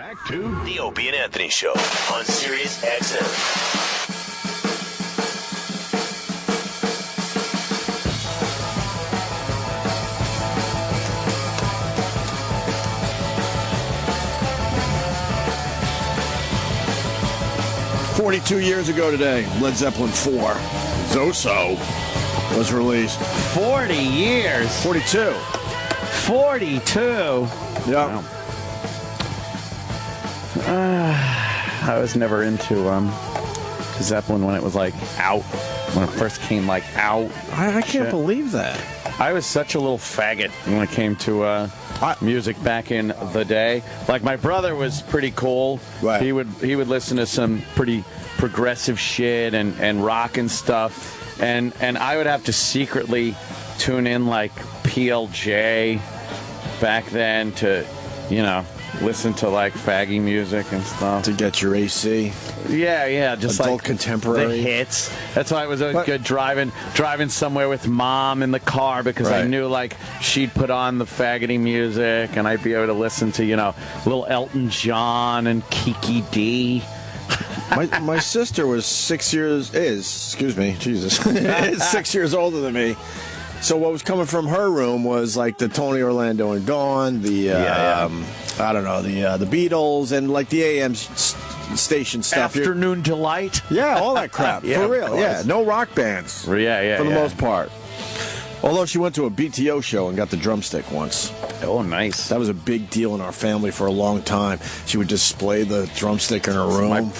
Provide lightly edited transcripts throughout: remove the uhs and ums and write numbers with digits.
Back to The Opie and Anthony Show on Sirius XM. "42 years ago today, Led Zeppelin 4, Zoso, was released. 40 years. 42. 42. Yeah. Wow. I was never into Zeppelin when it was like out, when it first came like out. I can't believe that. I was such a little faggot when it came to music back in the day. Like, my brother was pretty cool. Right. He would listen to some pretty progressive shit and rock and stuff, and I would have to secretly tune in like PLJ back then to, listen to like faggy music and stuff. To get your AC. Yeah, just adult like contemporary the hits. That's why it was always good driving somewhere with Mom in the car, because I knew like she'd put on the faggoty music and I'd be able to listen to little Elton John and Kiki D. My sister was 6 years 6 years older than me. So what was coming from her room was like the Tony Orlando and Dawn, the Beatles, and like the AM station stuff. Afternoon Delight. Yeah, all that crap. Yeah, for real. Yeah, no rock bands. Yeah. For the most part. Although she went to a BTO show and got the drumstick once. Oh, nice. That was a big deal in our family for a long time. She would display the drumstick in her room.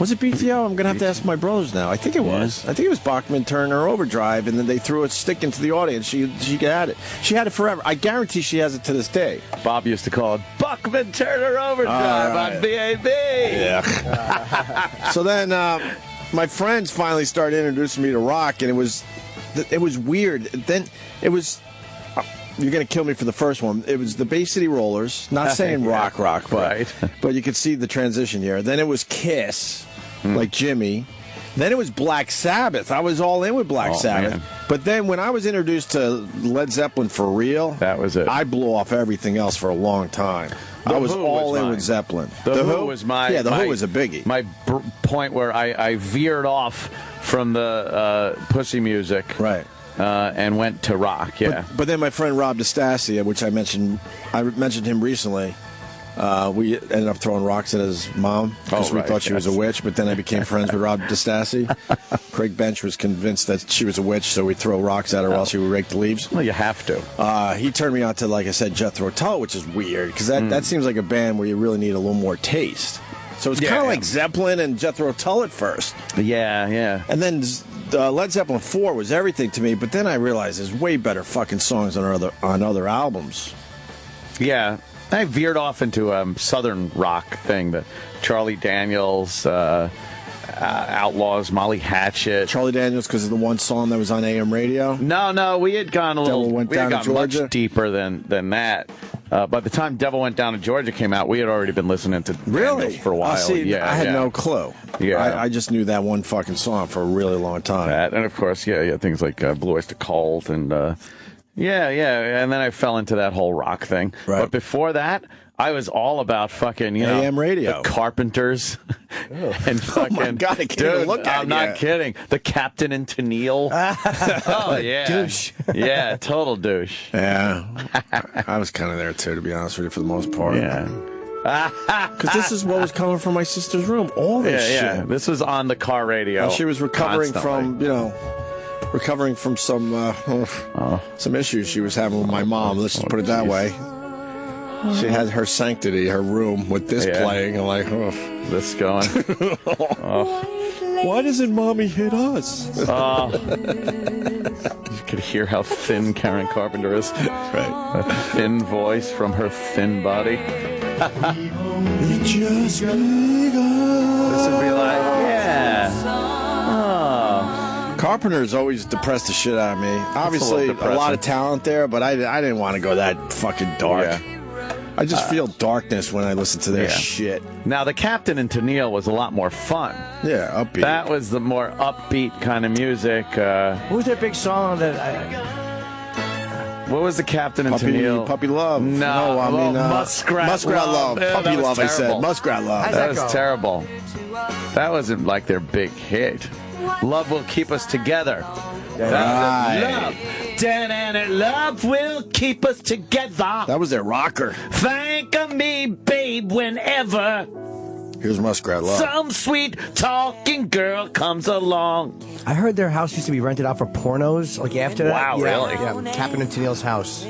Was it BTO? I'm going to have to ask my brothers now. I think it was. I think it was Bachman Turner Overdrive, and then they threw a stick into the audience. She had it. She had it forever. I guarantee she has it to this day. Bob used to call it Bachman Turner Overdrive on BAB. Yeah. So then my friends finally started introducing me to rock, and it was weird. Then it was... You're going to kill me for the first one. It was the Bay City Rollers. Not saying rock, but you could see the transition here. Then it was Kiss, like Jimmy. Then it was Black Sabbath. I was all in with Black Sabbath. Man. But then when I was introduced to Led Zeppelin for real, that was it. I blew off everything else for a long time. I was all in with Zeppelin. The Who was my... Yeah, the Who was a biggie. My point where I veered off from the pussy music. Right. And went to rock, yeah. But then my friend Rob DeStasia, which I mentioned him recently. We ended up throwing rocks at his mom because we thought she was a witch. But then I became friends with Rob DeStasia. Craig Bench was convinced that she was a witch, so we'd throw rocks at her while she would rake the leaves. Well, you have to. He turned me on to, like I said, Jethro Tull, which is weird because that seems like a band where you really need a little more taste. So it's kind of like Zeppelin and Jethro Tull at first. Yeah. And then Led Zeppelin 4 was everything to me, but then I realized there's way better fucking songs on other albums. Yeah. I veered off into southern rock thing, the Charlie Daniels, Outlaws, Molly Hatchet. Charlie Daniels because of the one song that was on AM radio? No, we had gone much deeper than that. By the time Devil Went Down to Georgia came out, we had already been listening to Daniels for a while. I had no clue. Yeah. I just knew that one fucking song for a really long time. And of course, things like Blue Oyster Cult and and then I fell into that whole rock thing. Right. But before that, I was all about fucking, AM radio. The Carpenters. And fucking, oh my God, I can't even look at it. I'm not kidding. The Captain and Tennille. Oh, yeah. Douche. Yeah, total douche. Yeah. I was kind of there, too, to be honest with you, for the most part. Yeah. Because this is what was coming from my sister's room. All this shit. Yeah. This was on the car radio. And she was recovering from some issues she was having with my mom. Let's just put it that way. She had her sanctity, her room, with this playing. I'm like, this going. Why doesn't Mommy hit us? You could hear how thin Karen Carpenter is. Right. A thin voice from her thin body. It just begun. This would be like, Carpenters always depressed the shit out of me. Obviously, a lot of talent there, but I didn't want to go that fucking dark. Yeah. I just feel darkness when I listen to their shit. Now, the Captain and Tennille was a lot more fun. Yeah, upbeat. That was the more upbeat kind of music. What was that big song that What was the Captain and Puppy, Tennille? Puppy Love. No, I mean Muskrat Love. Yeah, Puppy that was Love, I said. terrible. Muskrat Love. That was terrible. That wasn't like their big hit. Love will keep us together. Right. Love will keep us together. That was their rocker. Think of me, babe, whenever Here's Muskrat Love. some sweet talking girl comes along. I heard their house used to be rented out for pornos, like after that. Wow, Yeah, really? Yeah, Captain and Tennille's house.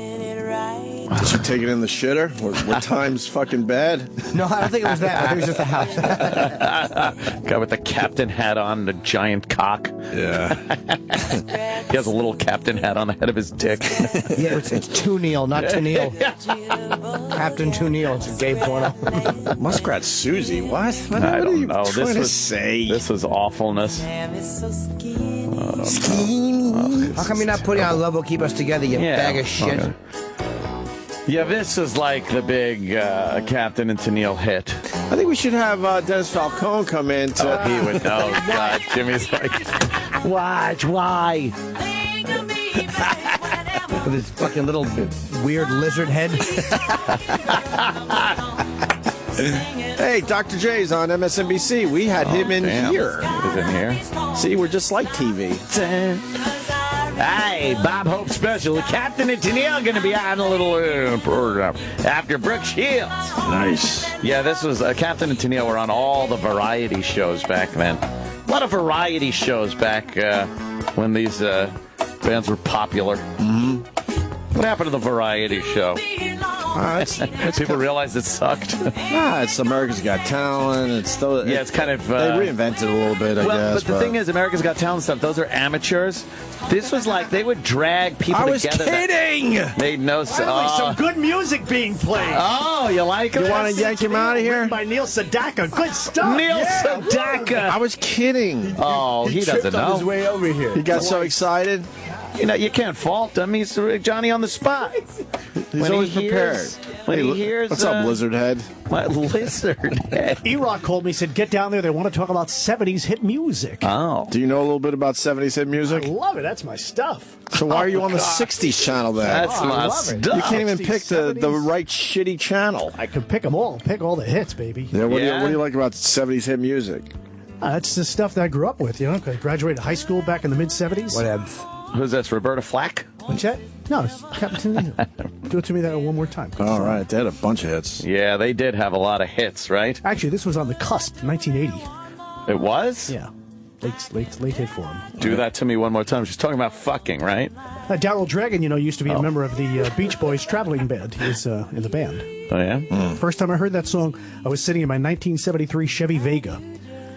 Did you take it in the shitter? Were times fucking bad? No, I don't think it was that. I think it was just a house. Guy with the captain hat on, the giant cock. Yeah. He has a little captain hat on the head of his dick. Yeah, it's Tennille, not Tennille. Captain Tennille. It's a gay porno. Muskrat Susie, what? What I are don't you know. trying to say? This was awfulness. How come you're not putting on Love Will Keep Us Together, you bag of shit? Okay. Yeah, this is like the big Captain and Tennille hit. I think we should have Dennis Falcone come in to... He would know. God, Jimmy's like, watch, why? With his fucking little weird lizard head. Hey, Dr. J's on MSNBC. We had him in Damn. here. He was in here. See, we're just like TV. Hey, Bob Hope special. The Captain and Tennille are going to be on a little program after Brooke Shields. Nice. Yeah, this was Captain and Tennille were on all the variety shows back then. A lot of variety shows back when these bands were popular. Mm-hmm. What happened to the variety show? People realized it sucked. It's America's Got Talent. It's still, Yeah, it's kind of... they reinvented it a little bit, I guess. But the thing is, America's Got Talent stuff, those are amateurs. This was like, they would drag people I was together. kidding! Made no sense. Finally, some good music being played. Oh, you like it? You want to yank him out of here? Written by Neil Sedaka. Good stuff. Neil Yeah, Sedaka. I was kidding. Oh, he doesn't On his know. way over here. He got so excited. You know, you can't fault him. He's Johnny on the spot. He's always prepared. When he hears... What's up, Lizardhead? My lizard head. E-Rock called me, said, get down there. They want to talk about 70s hit music. Oh. Do you know a little bit about 70s hit I music? love it. That's my stuff. So why are you on the 60s channel then? That's I my love it. stuff. You can't even 60s, pick the 70s. right shitty channel. I could pick them all. Pick all the hits, baby. Yeah, what Yeah. do you like about 70s hit music? That's the stuff that I grew up with, you know, 'cause I graduated high school back in the mid-70s. Whatever. Who's this, Roberta Flack? What's that? No, it's Captain Tennille. Do it to me that one more time. All right, they had a bunch of hits. Yeah, they did have a lot of hits, right? Actually, this was on the cusp, 1980. It was? Yeah. Late hit for him. Do that to me one more time. She's talking about fucking, right? Daryl Dragon, you know, used to be a member of the Beach Boys traveling band. He was in the band. Oh, yeah? First time I heard that song, I was sitting in my 1973 Chevy Vega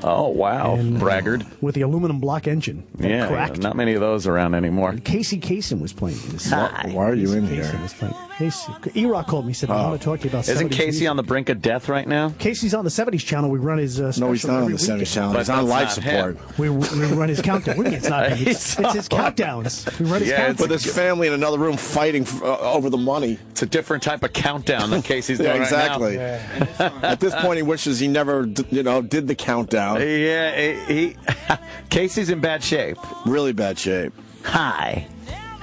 Oh, wow. Braggart. with the aluminum block engine. that Yeah, cracked. not many of those around anymore. Casey Kasem was playing this. Why are you in here? Kasem was playing. E-Rock called me, said, I want to talk to you about Isn't 70s Casey music. on the brink of death right now? Casey's on the 70s channel. We run his special No, he's not on every the 70s weekend. channel. But He's on life that's not him. support. We run his countdown. What do you mean it's not him? It's his countdowns. We run his Yeah, countdown. With his family in another room fighting over the money. It's a different type of countdown that Casey's Yeah, doing exactly. right now. At this point, he wishes he never, did the countdown. Yeah, Casey's in bad shape. Really bad shape. Hi.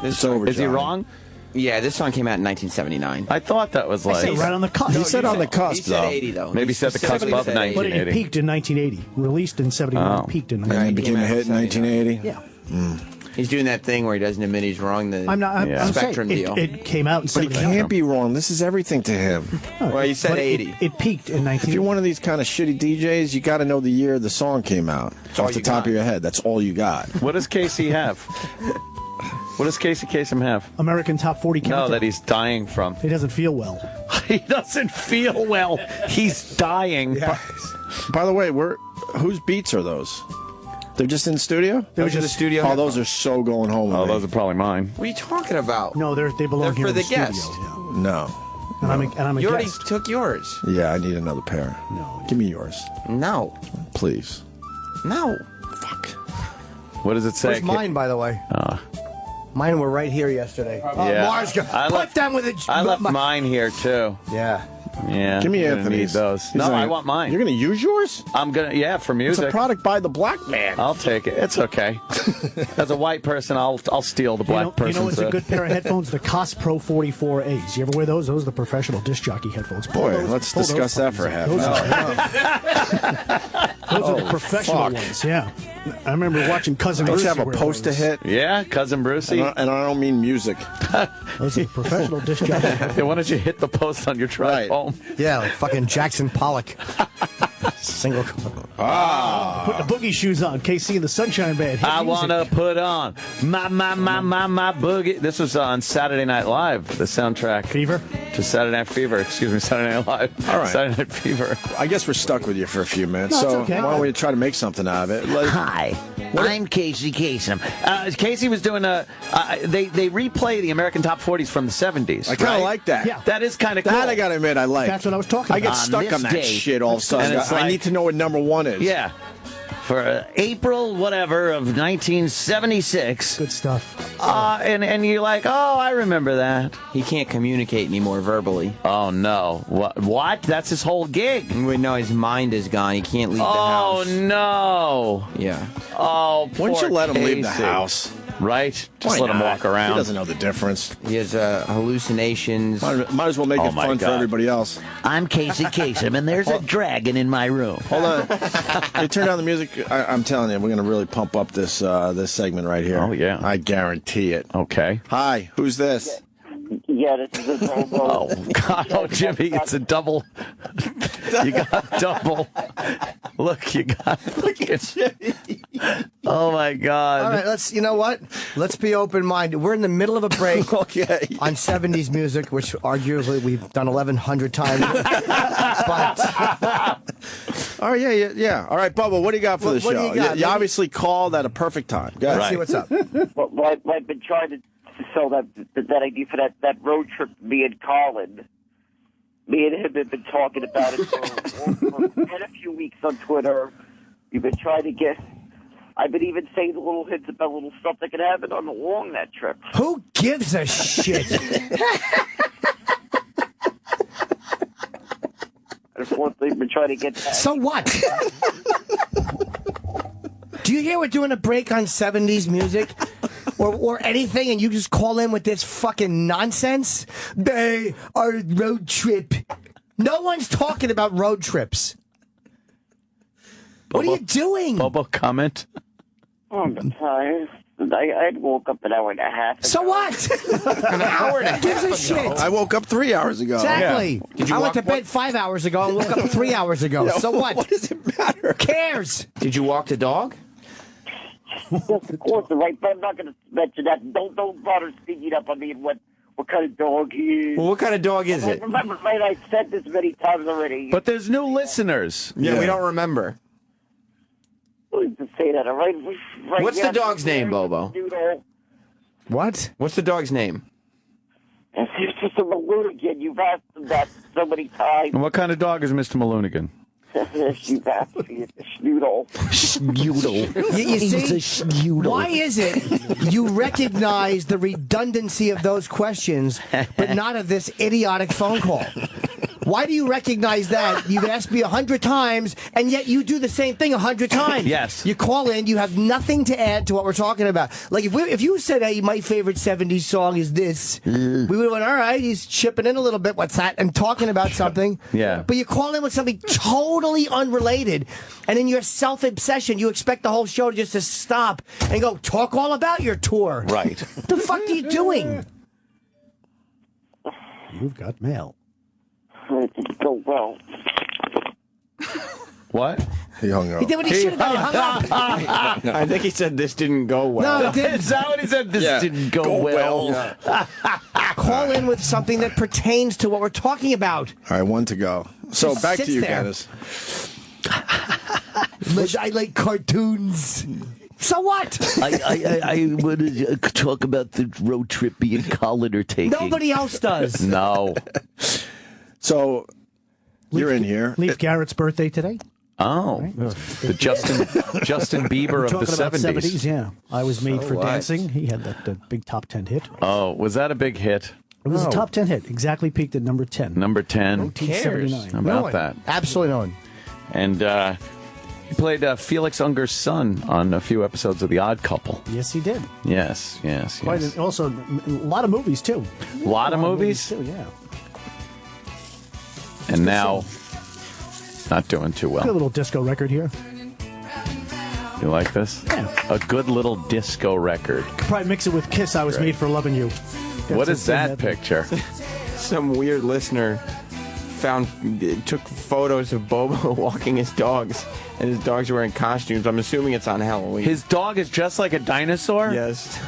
It's over. Is he Johnny. wrong? Yeah, this song came out in 1979. I thought that was I like... said right on the cusp. He said on the He cusp, said though. 80, though. Maybe He said the cusp specifically of said 1980. But it 1980. peaked in 1980. Released in 71. Oh. Peaked in And then it 1980. became a hit in 1980. Yeah. He's doing that thing where he doesn't admit he's wrong. I'm saying Spectrum it, deal. it came out in But he 79. can't be wrong. This is everything to him. Well, he said But 80. It peaked in 1980. If you're one of these kind of shitty DJs, you got to know the year the song came out. all Off the you top got. of your head. That's all you got. What does Casey have? What does Casey Kasem have? American Top 40 countdown. No, that he's dying from. He doesn't feel well. He doesn't feel well. He's dying. By the way, whose beats are those? They're just in studio? They were Those are the just studio. Oh, those are so going home. Oh, with me. those are probably mine. What are you talking about? no, they belong They're here for in the studio. guest. Yeah. No. And I'm a You already guest. took yours. Yeah, I need another pair. No. Give me yours, No. please. No. Fuck. What does it say? Where's mine, by the way? Mine were right here yesterday. Yeah. Mars, I put left- them with it. I left mine here, too. Yeah. Yeah. Give me I'm gonna Anthony's. need those. He's No, like, I want mine. You're going to use yours? I'm gonna. Yeah, for It's music. a product by the black man. I'll take it. It's okay. As a white person, I'll steal the black person's. You know, it's a good pair of headphones. The Cos Pro 44As. You ever wear those? Those are the professional disc jockey headphones. Boy, let's discuss that for a half hour. Those are the professional ones. Yeah, I remember watching Cousin Don't Brucey you have a wear poster those. hit? Yeah, Cousin Brucey. And I don't mean music. Those are the professional disc jockey headphones. Hey, why don't you hit the post on your drive Right. home? Yeah, like fucking Jackson Pollock. Single. Put the boogie shoes on. KC and the Sunshine Band. Hit I music. want to put on my boogie. This was on Saturday Night Live, the soundtrack Fever? to Saturday Night Fever. Excuse me, Saturday Night Live. All right. Saturday Night Fever. I guess we're stuck with you for a few minutes. No, it's so okay. why don't we try to make something out of it? Hi, I'm Casey Kasem. Casey was doing they replay the American Top 40s from the 70s. I kind of right? like that. Yeah. That is kind of cool. That I got to admit, I like. That's what I was talking I about. get stuck this on that day. shit all of a sudden. And it's I like- need to know what number one is. Yeah. For April, whatever, of 1976. Good stuff. And you're like, oh, I remember that. He can't communicate anymore verbally. Oh, no. What? That's his whole gig. No, his mind is gone. He can't leave the Oh, house. no. Yeah. Oh, Why don't you poor let him leave the Casey. house? Right? Just Why let him not? walk around. He doesn't know the difference. He has hallucinations. Might as well make Oh, it my fun for God. everybody else. I'm Casey Kasem, and there's a dragon in my room. Hold on. Hey, turn down the music. I'm telling you, we're going to really pump up this this segment right here. Oh, yeah. I guarantee it. Okay. Hi, who's this? Yeah, this is a Bobo. Oh, God. Oh, Jimmy, it's a double. You got double. Look, you got. Look at Jimmy. Oh, my God. All right, you know what? Let's be open-minded. We're in the middle of a break Okay. on 70s music, which arguably we've done 1,100 times. But Oh, yeah. All right, Bubba, what do you got for the What do show? you got? You obviously called at a perfect time. Go ahead. let's see what's up. Well, I've been trying to sell that idea for that road trip. Me and Colin, me and him have been talking about it for quite a few weeks on Twitter. We've been trying to get. I've been even saying little hints about little stuff that could happen along that trip. Who gives a shit? Unfortunately, we've been trying to get that. So what? Do you hear we're doing a break on 70s music? Or anything, and you just call in with this fucking nonsense? They are road trip. No one's talking about road trips. What are you doing? Bobo, comment. Oh, I'm tired. I woke up an hour and a half ago. So what? An hour and a half Gives a ago. shit. I woke up 3 hours ago. Exactly. Did you I went walk- to bed 5 hours ago and woke up 3 hours ago. Yeah, So what? What does it matter? Who cares? Did you walk the dog? Yes, of course, right? But I'm not going to mention that. Don't bother speaking up on me and what kind of dog he is. Well, what kind of dog is it? Remember, man, I said this many times already. But there's new listeners. Yeah, we don't remember. Please just say that, all right? Right What's now, the dog's name, Bobo? Noodle. What? What's the dog's name? It's just a Maloonigan. You've asked him that so many times. And what kind of dog is Mr. Maloonigan? You've asked me. It's a Schnoodle. You see, why is it you recognize the redundancy of those questions, but not of this idiotic phone call? Why do you recognize that? You've asked me 100 times, and yet you do the same thing 100 times. Yes. You call in, you have nothing to add to what we're talking about. Like, if you said, hey, my favorite 70s song is this, we would have went, all right, he's chipping in a little bit. What's that? And talking about something. Yeah. But you call in with something totally unrelated, and in your self-obsession, you expect the whole show just to stop and go, talk all about your tour. Right. The fuck are you doing? You've got mail. It didn't go well. What? He hung up. He did what he should have done. He hung up. I think he said this didn't go well. No, it didn't. Is that what he said? This didn't go well. Call in with something that pertains to what we're talking about. All right, one to go. So Just back to sits you, there. Dennis. I like cartoons. So what? I want to talk about the road trip me and Colin are taking. Nobody else does. No. So you're in here. Leaf Garrett's birthday today. Oh. The Justin Bieber of the Talking about 70s. yeah. I was made for what? dancing. He had that big top 10 hit. Oh, was that a big hit? It was a top 10 hit. Exactly peaked at number 10. Number 10. Who cares? 1979. How No about one. that? Absolutely no one. And he played Felix Unger's son on a few episodes of The Odd Couple. Yes, he did. Yes. Also, a lot of movies, too. A lot of movies? too, yeah. And now, not doing too Got a well. little disco record here. You like this? Yeah. A good little disco record. Could probably mix it with Kiss, I Was Made for Loving You. What That's is that in picture? Some weird listener took photos of Bobo walking his dogs, and his dogs are wearing costumes. I'm assuming it's on Halloween. His dog is just like a dinosaur? Yes.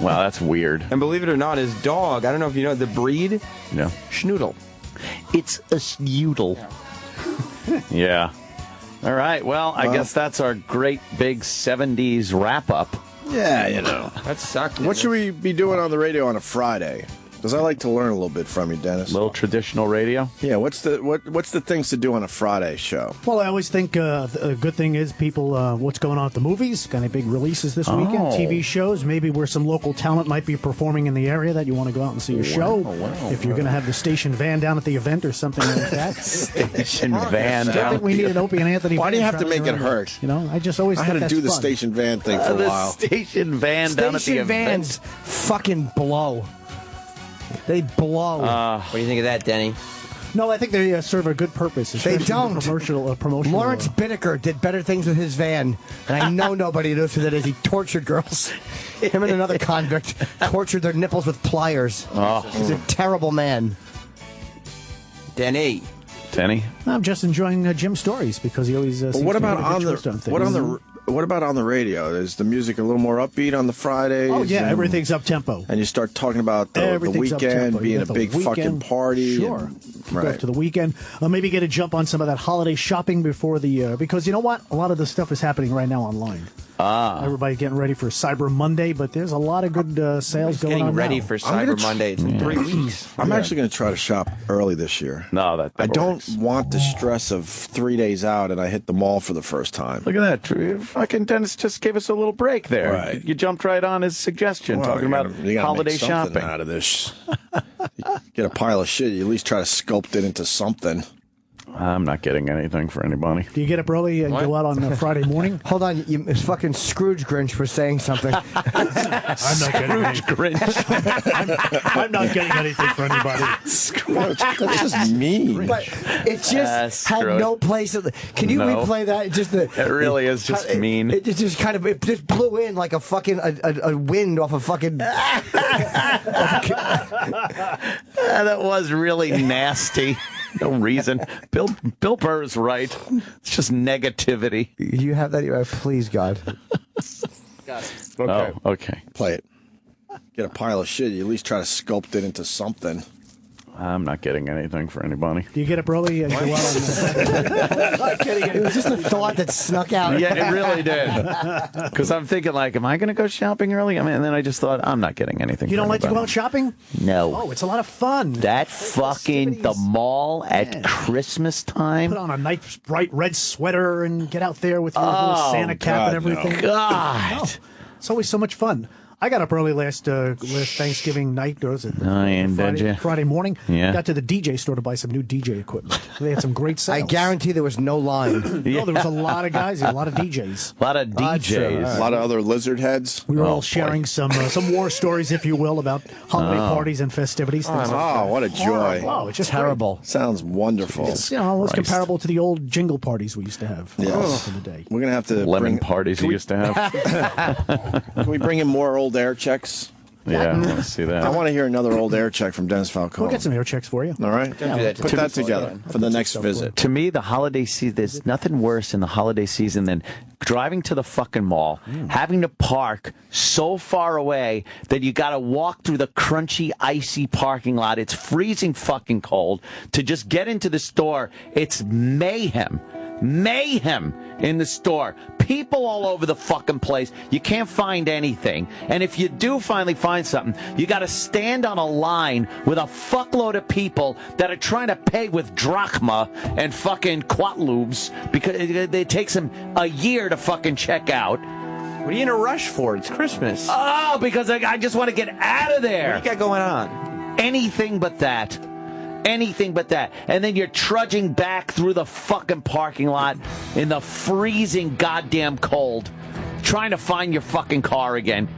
Wow, that's weird. And believe it or not, his dog, I don't know if you know the breed, Yeah. Schnoodle. It's a snoodle. Yeah. All right. Well, I guess that's our great big 70s wrap up. Yeah, you know. That sucked. What should we be doing on the radio on a Friday? Because I like to learn a little bit from you, Dennis. Little traditional radio. Yeah, what's the things to do on a Friday show? Well, I always think a good thing is people, what's going on at the movies, got any big releases this weekend, TV shows, maybe where some local talent might be performing in the area that you want to go out and see a show. If you're going to have the station van down at the event or something like that. Station van I down. think we need an Opie and Anthony Why do you van have to traveling make it around. hurt? You know, I just always I think had to that's do the fun. station van thing for a The while. station van down at the Station event. vans fucking blow. They blow. What do you think of that, Denny? No, I think they serve a good purpose. They especially don't. Promotional. Lawrence Bittaker did better things with his van, and I know nobody knows who that is. He tortured girls. Him and another convict tortured their nipples with pliers. He's a terrible man. Denny. Denny? I'm just enjoying Jim's stories because he always. But seems what to about have a on good the twist on things. what about on the radio? Is the music a little more upbeat on the Fridays? Oh yeah, and, everything's up tempo. And you start talking about the Everything's weekend up-tempo. You being a got the big fucking weekend. party. Sure. and- Go right. up to the weekend. Maybe get a jump on some of that holiday shopping before the because you know what? A lot of this stuff is happening right now online. Everybody getting ready for Cyber Monday, but there's a lot of good sales going Getting on ready now. for I'm gonna Cyber Monday. It's in 3 weeks. I'm actually going to try to shop early this year. No, that I never don't works. want the stress of 3 days out and I hit the mall for the first time. Look at that. Fucking Dennis just gave us a little break there. Right. You jumped right on his suggestion, Well, talking about you gotta holiday make something shopping. out of this. Get a pile of shit. You at least try to sculpt it into something. I'm not getting anything for anybody. Do you get up early and go out on Friday morning? Hold on, it's fucking Scrooge Grinch for saying something. I'm not getting anything. Grinch. I'm not getting anything for anybody. That's just mean. But it just had Scrooge. no place. Can you No. replay that? Just the It really is just mean. It just kind of it just blew in like a fucking a wind off a fucking. That was really nasty. No reason. Bill Burr is right. It's just negativity. You have that? Please, God. Okay. Oh, okay. Play it. Get a pile of shit. You at least try to sculpt it into something. I'm not getting anything for anybody. Do you get up early and go out on It was just a thought that snuck out. Yeah, it really did. Because I'm thinking, like, am I going to go shopping early? I mean, and then I just thought, I'm not getting anything. You for don't like to go anybody. out shopping? No. Oh, it's a lot of fun. That fucking the mall at Christmas time. Put on a nice bright red sweater and get out there with your little Santa cap and God, no. everything. God. Oh, it's always so much fun. I got up early last Thanksgiving night. Or was it did you? Friday morning. Yeah. Got to the DJ store to buy some new DJ equipment. They had some great sales. I guarantee there was no line. No, there was a lot of guys, a lot of DJs. A lot of DJs. A lot of other lizard heads. We were Oh, all sharing some war stories, if you will, about holiday parties and festivities. Things like Oh, what a joy. Oh, it's just Terrible. Sounds wonderful. It's, you know, it's comparable to the old jingle parties we used to have Yes. back in the day. We're going to have to Lemon bring, parties we used to have. Can we bring in more old air checks? Yeah, I want to see I that. want to hear another old air check from Dennis Falcone. We'll get some air checks for you. All right? Don't do that to Put me. that together for the next visit. To me, the holiday season, there's nothing worse in the holiday season than driving to the fucking mall, having to park so far away that you got to walk through the crunchy, icy parking lot. It's freezing fucking cold. To just get into the store, it's mayhem. Mayhem in the store. People all over the fucking place. You can't find anything. And if you do finally find something, you got to stand on a line with a fuckload of people that are trying to pay with drachma and fucking quatlubes because it takes them a year to fucking check out. What are you in a rush for? It's Christmas. Oh, because I just want to get out of there. What do you got going on? anything but that. Anything but that. And then you're trudging back through the fucking parking lot in the freezing goddamn cold, trying to find your fucking car again.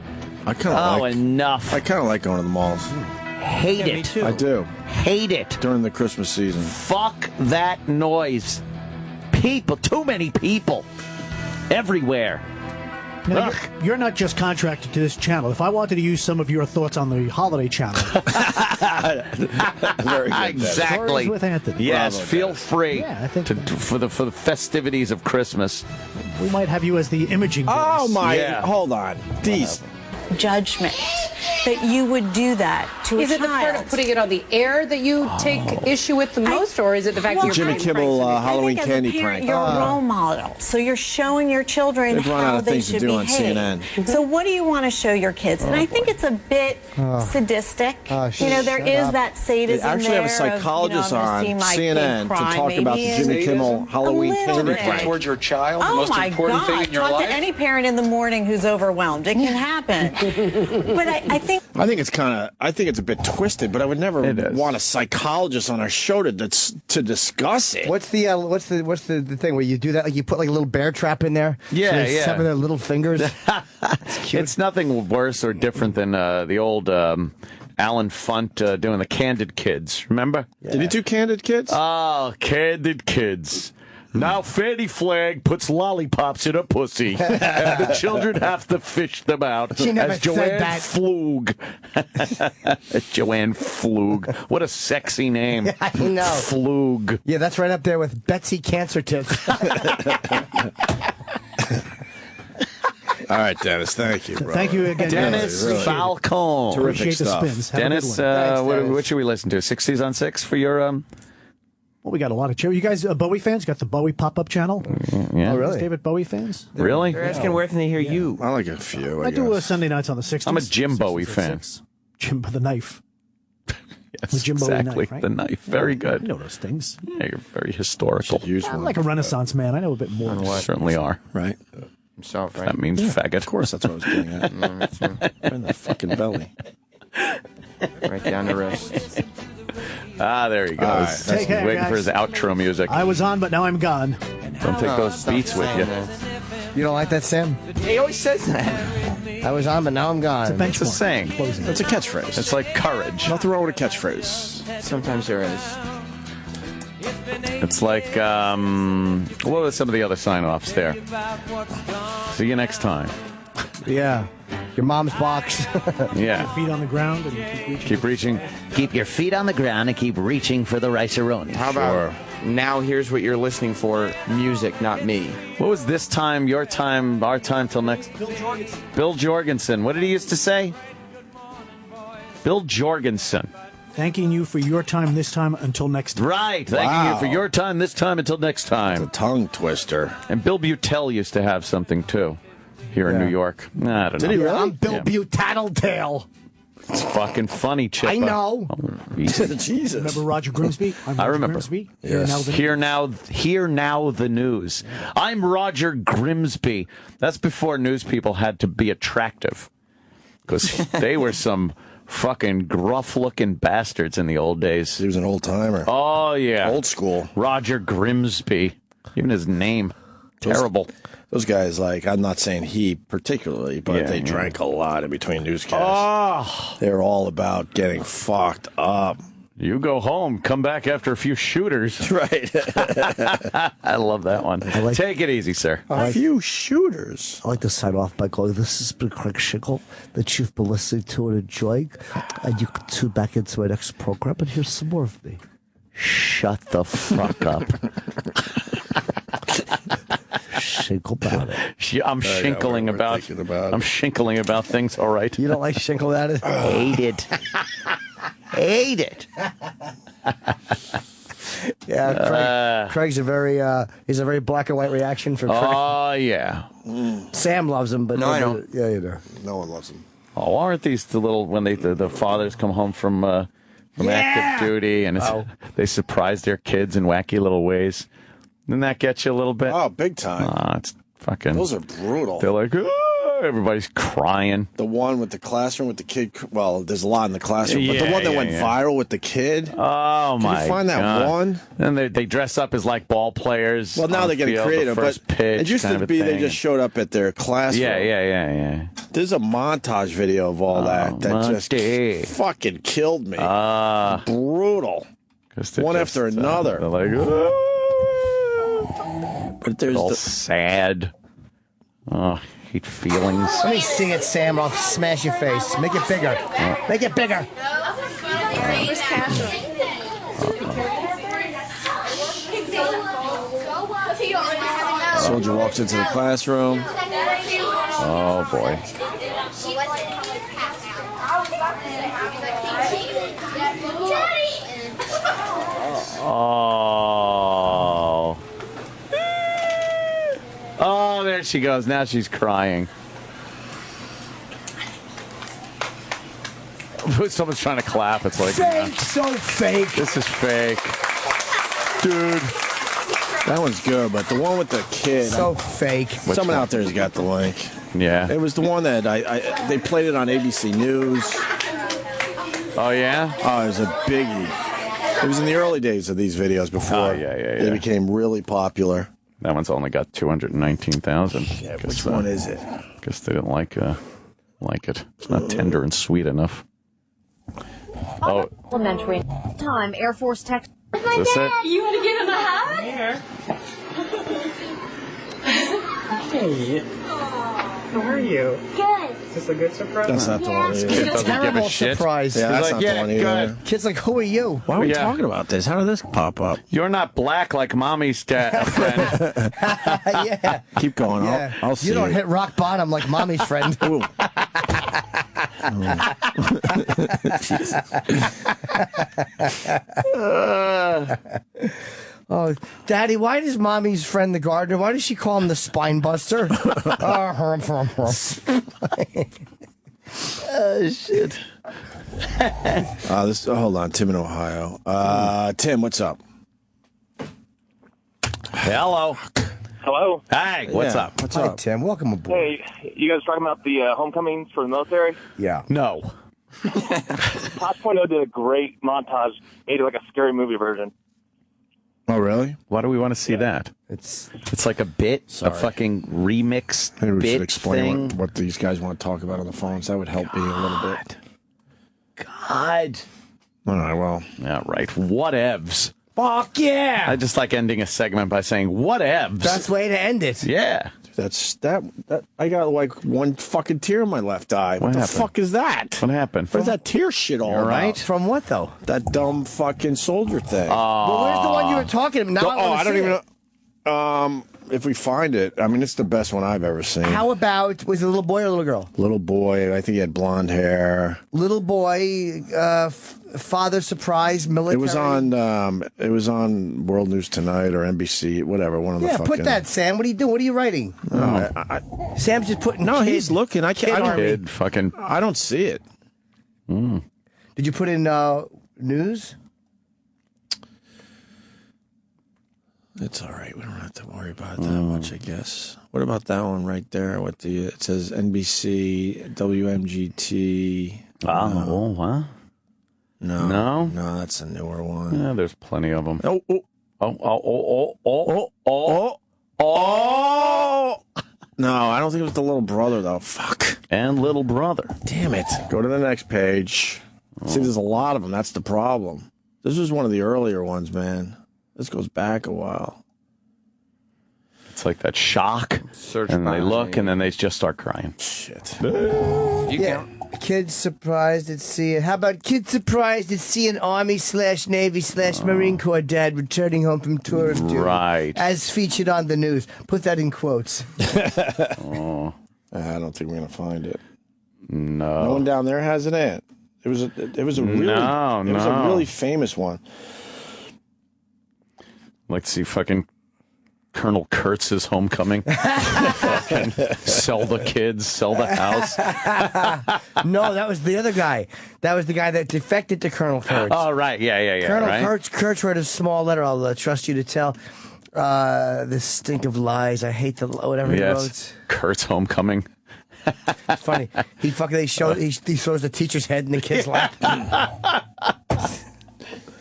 I kind of enough. I kind of like going to the malls. Hate it. Me too. I do. Hate it. During the Christmas season. Fuck that noise. People, too many people. Everywhere. Now, you're not just contracted to this channel. If I wanted to use some of your thoughts on the holiday channel, Very good. Exactly. Stories with Anthony. Yes, Bravo, feel Dennis. free Yeah, I think for the festivities of Christmas. we might have you as the imaging Oh, voice. my. Yeah. Hold on. These. Judgment that you would do that to Is a it the part child. of putting it on the air that you take issue with the most, or is it the fact that you're Jimmy putting Kimmel pranks in it? Halloween I think candy as a parent, prank. You're a role model, so you're showing your children They've run out how of they things to should do on behave. CNN. So what do you want to show your kids? And I think it's a bit sadistic. You know, there is that sadism They actually have a there psychologist of, you know, I'm on gonna see my CNN kid to cry, talk about the maybe, Jimmy and Kimmel Halloween a little candy bit. prank. Towards your child, the Oh most my important God! thing in your Talk life. to any parent in the morning who's overwhelmed. It can happen. But I think I think it's a bit twisted, but I would never It is. want a psychologist on our show to discuss it. What's the thing where you do that? Like you put like a little bear trap in there. Yeah, so they yeah. sever their little fingers. It's nothing worse or different than the old Alan Funt doing the Candid Kids. Remember? Did he do Candid Kids? Oh, Candid Kids. Now Fanny Flag puts lollipops in her pussy, and the children have to fish them out. She never as said Joanne that. Flug. Joanne Flug. What a sexy name. I know. Flug. Yeah, that's right up there with Betsy Cancer Tits. All right, Dennis. Thank you, bro. Thank you again, Dennis really. Falcone. Terrific Appreciate the stuff. spins. Have Dennis, a good one. Thanks, what, Dennis. what should we listen to? 60s on 6 for your... Well, we got a lot of show. You guys, Bowie fans, got the Bowie pop-up channel. Yeah. Oh, really? David Bowie fans. Really? They're asking where can they hear you? I like a few. I do guess. Sunday nights on the 60s. I'm a Jim 60s Bowie at fan. 6. Jim the knife. Yes, The Jim Bowie exactly. knife, right? The knife. Very good. You know those things. Yeah, you're very historical. Use I'm one. like a Renaissance man. I know a bit more. You certainly are. Right. Himself, right? That means faggot. Of course, that's what I was getting at. Right in the fucking belly. Right down the wrist. Ah, there he goes. All right. Take care, Waiting guys. for his outro music. I was on, but now I'm gone. Don't take those Stop beats with saying you. that. You don't like that, Sam? He always says that. I was on, but now I'm gone. Benchmark. It's a saying. Closing. That's a catchphrase. It's like courage. Nothing wrong with a catchphrase. Sometimes there is. It's like, what were some of the other sign-offs there? See you next time. Yeah. Your mom's box. Yeah. Feet on the ground and keep reaching. Keep reaching. Keep your feet on the ground and keep reaching for the rice-a-roni. How about now here's what you're listening for, music, not me. What was this time, your time, our time till next? Bill Jorgensen. What did he used to say? Bill Jorgensen. Thanking you for your time this time until next time. Right. Thanking you for your time this time until next It's a time. tongue twister. And Bill Butel used to have something, too, here in New York. I don't know. Did he really? I'm Bill Yeah. Butattletale. It's fucking funny, Chippa. I know. Jesus. Remember Roger Grimsby? I'm I Roger remember. Grimsby. Yes. Here now the Hear now the news. I'm Roger Grimsby. That's before news people had to be attractive. Because they were some fucking gruff-looking bastards in the old days. He was an old timer. Oh, yeah. Old school. Roger Grimsby. Even his name. Terrible. Those guys, like, I'm not saying he particularly, but Yeah, they yeah. drank a lot in between newscasts. Oh, They were all about getting fucked up. you go home, come back after a few shooters. Right. I love that one. Take it easy, sir. A few shooters. I like to sign off by calling this has been Craig Schickle, that you've been listening to and enjoying. And you can tune back into my next program and hear some more of me. Shut the fuck up. Shinkle about it. I'm shinkling we're about. thinking about I'm it. shinkling about things. All right. You don't like shinkle at it? Hate it. Hate it. Yeah, Craig's a very he's a very black and white reaction for Craig. Oh yeah. Sam loves him, but No, I nobody- don't. Yeah, you do. No one loves him. Oh, aren't these the little when the fathers come home from active duty and they surprise their kids in wacky little ways? Doesn't that get you a little bit? Oh, big time. It's fucking. Those are brutal. They're like, oh, everybody's crying. The one with the classroom with the kid. Well, there's a lot in the classroom, but Yeah, the one that yeah, went yeah. viral with the kid. Oh my! Can you find that God. one? And they dress up as like ball players. Well, now on they're the getting field, creative, the first but pitch it used kind to of a be they thing. just showed up at their classroom. Yeah. There's a montage video of all that just Monty. fucking killed me. Brutal. One after another. They're like, but there's all sad. Oh, hate feelings. Let me see it, Sam. I'll smash your face. Make it bigger. Make it bigger. Soldier walks into the classroom. Oh boy. Oh. Oh, there she goes. Now she's crying. Someone's trying to clap. It's like, Fake, so fake. This is fake. Dude. That one's good, but the one with the kid. So fake. Someone out there's got the link. Yeah. It was the one that they played it on ABC News. Oh, yeah? Oh, it was a biggie. It was in the early days of these videos before they became really popular. That one's only got 219,000. Yeah, which one is it? Guess they didn't like it. It's not tender and sweet enough. Oh, Elementary time, Air Force Tech. is this it? You want to give him a hug? Hey. How are you? Good. Is this a good surprise? That's not the one. Kid doesn't give a Terrible shit. surprise. Yeah, that's He's not like, the one yeah, either. good. Kid's like, who are you? Why are we Yeah. talking about this? How did this pop up? You're not black like mommy's dad, friend. Yeah. Keep going. Yeah. I'll see You don't it. hit rock bottom like mommy's friend. Ooh. Oh, Daddy, why does mommy's friend the gardener, why does she call him the spine buster? Oh, Shit. Hold on, Tim in Ohio. Tim, what's up? Hello. Hello. Hey, what's Yeah, up? What's Hi, up? Tim. Welcome aboard. Hey, you guys talking about the homecomings for the military? Yeah. No. Pop.0 did a great montage, made it like a scary movie version. Oh, really? Why do we want to see that? It's like a bit, a fucking remix Maybe we should bit explain thing. what these guys want to talk about on the phones. That would help me a little bit. God. All right, well. Yeah, right. Whatevs. fuck yeah. I just like ending a segment by saying whatevs. Best way to end it. Yeah. That's that. I got like one fucking tear in my left eye. What the happened? fuck is that? What happened? What is that tear shit all All right. about? From what, though? That dumb fucking soldier thing. Well, where's the one you were talking about? Now I don't even know. If we find it, I mean, it's the best one I've ever seen. How about, was it a little boy or a little girl? Little boy, I think he had blonde hair. Little boy, father surprise, military. It was on World News Tonight or NBC, whatever. One of the Yeah, fucking. put that, Sam. What are you doing? What are you writing? Sam's just putting. No, kid- he's looking. I can't. kid I don't. army. Kid fucking. I don't see it. Did you put in news? It's all right. We don't have to worry about it that much, I guess. What about that one right there? It says NBC, WMGT. What? No, that's a newer one. Yeah, there's plenty of them. Oh! No, I don't think it was the little brother though. Fuck. And little brother. Damn it. Go to the next page. See, there's a lot of them. That's the problem. This was one of the earlier ones, man. This goes back a while. It's like that shock. And they look, and then they just start crying. Shit. Yeah. Kids surprised at seeing. How about kids surprised at seeing Army/Navy/Marine Corps dad returning home from tour of duty? Right. As featured on the news. Put that in quotes. I don't think we're gonna find it. No. No one down there has an ant. It was a really famous one. Like to see fucking Colonel Kurtz's homecoming. Fucking sell the kids, sell the house. No, that was the other guy. That was the guy that defected to Colonel Kurtz. Oh, right. Yeah. Colonel right? Kurtz wrote a small letter. I'll trust you to tell. This stink of lies. I hate the whatever he wrote. Kurtz homecoming. It's funny. He throws the teacher's head in the kid's lap.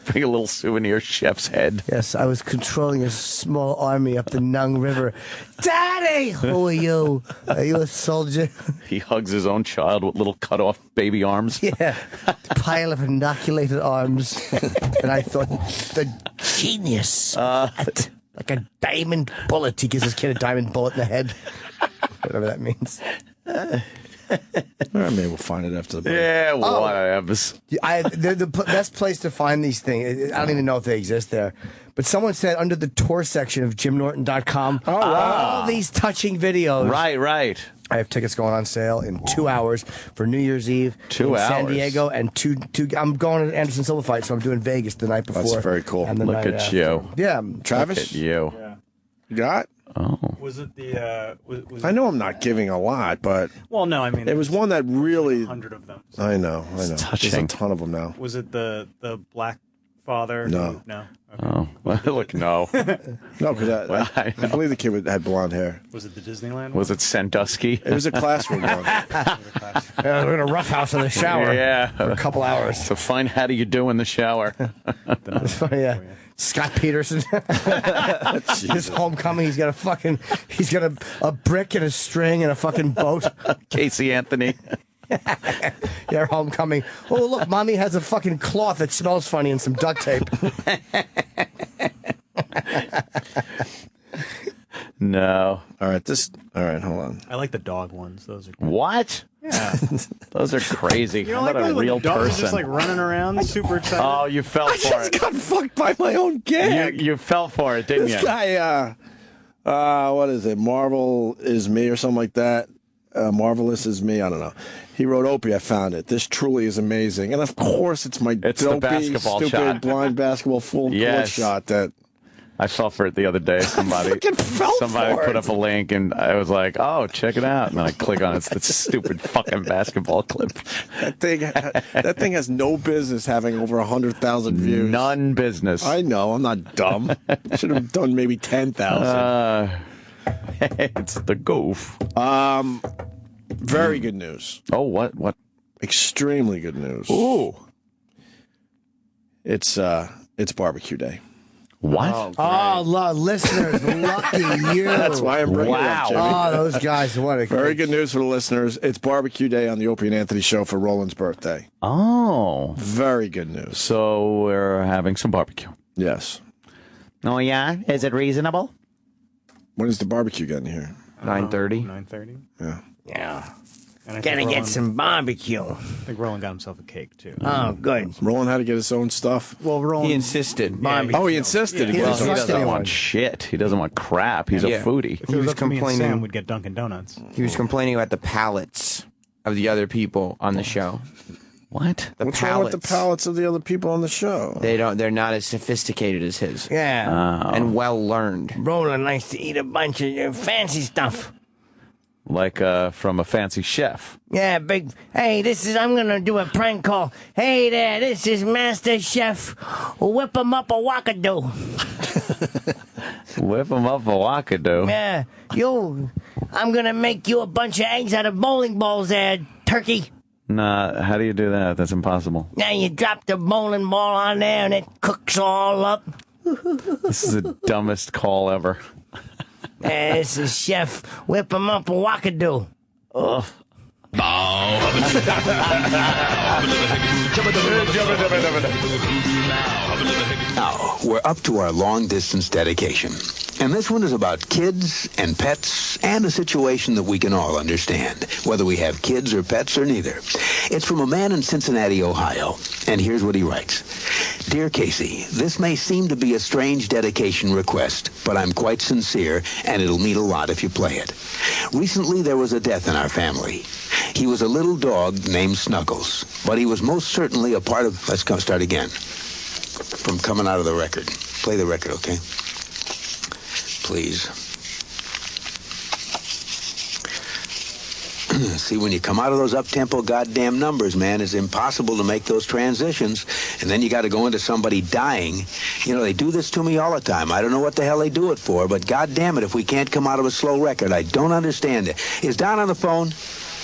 Bring a little souvenir chef's head. Yes, I was controlling a small army up the Nung River. Daddy! Who are you? Are you a soldier? He hugs his own child with little cut-off baby arms. Yeah. Pile of inoculated arms. And I thought, the genius. Like a diamond bullet. He gives his kid a diamond bullet in the head. Whatever that means. Maybe we'll find it after the break. Yeah, whatever. They're the best place to find these things. I don't even know if they exist there. But someone said under the tour section of JimNorton.com, all these touching videos. Right. I have tickets going on sale in 2 hours for New Year's Eve in San Diego, and I'm going to Anderson Silva fight, so I'm doing Vegas the night before. That's very cool. And the Look night at after. you. Yeah, Travis? Look at you. Yeah. You got? Oh. Was it the? Was I know I'm not giving a lot, but well, no, I mean it was one that really 100 of them. I know. There's a touching. ton of them now. Was it the black father? No. No. Oh, well, look, no. No, because I believe the kid had blonde hair. Was it the Disneyland? Was it Sandusky? It was a classroom one. We're in a rough house in the shower. Yeah. For a couple hours. So find how do you do in the shower. It's funny, yeah. Scott Peterson. His homecoming, he's got a brick and a string and a fucking boat. Casey Anthony. Yeah, homecoming. Oh, look, mommy has a fucking cloth that smells funny and some duct tape. No. All right, hold on. I like the dog ones. Those are cool. What? Yeah. Those are crazy. You know, How like about a real the dog person? just like running around, super excited. Oh, you fell for it. I just got fucked by my own gag. You fell for it, didn't This you? guy, what is it? Marvel is me or something like that. Marvelous is me. I don't know. He wrote Opie. I found it. This truly is amazing. And of course, it's my the dopey, basketball stupid, shot. blind basketball full court Yes. shot that. I fell for it the other day. Somebody put up a link, and I was like, "Oh, check it out!" And then I click on it. It's the stupid fucking basketball clip. That thing has no business having over 100,000 views. None business. I know. I'm not dumb. I should have done maybe 10,000. It's the goof. Very good news. Oh, what? Extremely good news. Ooh. It's barbecue day. What? Listeners, lucky you. That's why I'm bringing it up, Jimmy. Oh, those guys, what a Very good news for the listeners. It's barbecue day on the Opie and Anthony show for Roland's birthday. Oh. Very good news. So we're having some barbecue. Yes. Oh, yeah? Is it reasonable? When is the barbecue getting here? 9:30. 9:30. Yeah. Yeah. And I Gotta think get Roland- some barbecue. I think Roland got himself a cake too. Oh, good. Roland had to get his own stuff. Well, Roland He insisted. Yeah, Oh, he insisted. Yeah, He he got doesn't his own trust stuff. anyone. Want shit. He doesn't want crap. He's Yeah. a foodie. If He it was was up to me and complaining. Sam would get Dunkin' Donuts. He was complaining about the palates of the other people on the show. What? The What's palates. wrong with the palates of the other people on the show? They're not as sophisticated as his. Yeah. And well learned. Roland likes to eat a bunch of fancy stuff. Like from a fancy chef. Yeah, big. Hey, I'm gonna do a prank call. Hey there, this is Master Chef. Whip 'em up a wackadoo. Whip him up a wackadoo. Yeah, I'm gonna make you a bunch of eggs out of bowling balls there, turkey. Nah, how do you do that? That's impossible. Now you drop the bowling ball on there and it cooks all up. This is the dumbest call ever. This is Chef. Whip 'em up a wackadoo. Ugh. Now, we're up to our long-distance dedication. And this one is about kids and pets and a situation that we can all understand, whether we have kids or pets or neither. It's from a man in Cincinnati, Ohio. And here's what he writes. Dear Casey, this may seem to be a strange dedication request, but I'm quite sincere, and it'll mean a lot if you play it. Recently, there was a death in our family. He was a little dog named Snuggles, but he was most certainly a part of... Let's start again. From coming out of the record. Play the record, okay? Please. See, when you come out of those up-tempo goddamn numbers, man, it's impossible to make those transitions. And then you got to go into somebody dying. You know, they do this to me all the time. I don't know what the hell they do it for, but goddamn it, if we can't come out of a slow record, I don't understand it. Is Don on the phone?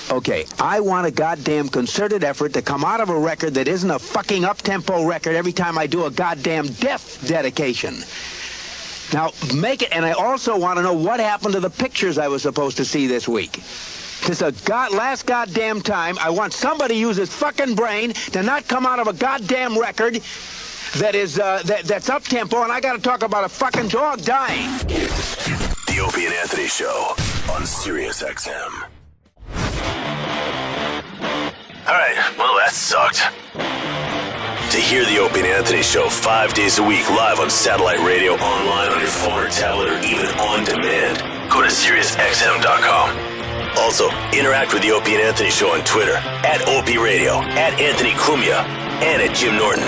Okay, I want a goddamn concerted effort to come out of a record that isn't a fucking up-tempo record every time I do a goddamn death dedication. Now, make it, and I also want to know what happened to the pictures I was supposed to see this week. This is last goddamn time. I want somebody to use his fucking brain to not come out of a goddamn record that is, that's up-tempo, and I gotta talk about a fucking dog dying. The Opie and Anthony Show on Sirius XM. All right, well, that sucked. To hear the Opie and Anthony Show 5 days a week live on satellite radio, online on your phone or tablet, or even on demand, go to SiriusXM.com. Also, interact with the Opie and Anthony Show on Twitter, @Opie Radio, @Anthony Cumia, and @Jim Norton.